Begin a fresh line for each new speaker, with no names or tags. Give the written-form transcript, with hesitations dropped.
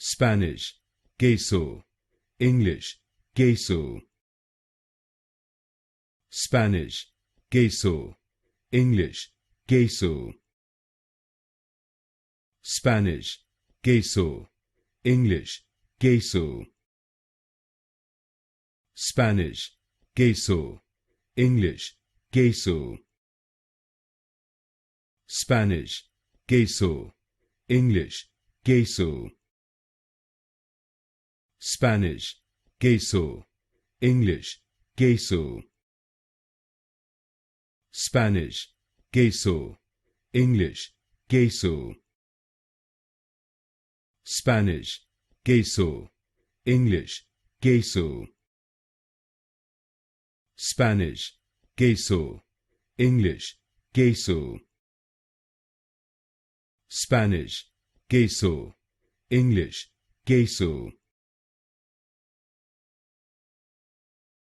Spanish, queso, English, queso. Spanish, queso, English, queso. Spanish, queso, English, queso. Spanish, queso, English, queso. Spanish, queso, English, queso. Spanish, queso, English, queso. Spanish, queso, English, queso. Spanish, queso, English, queso. Spanish, queso, English, queso. Spanish, queso, English, queso.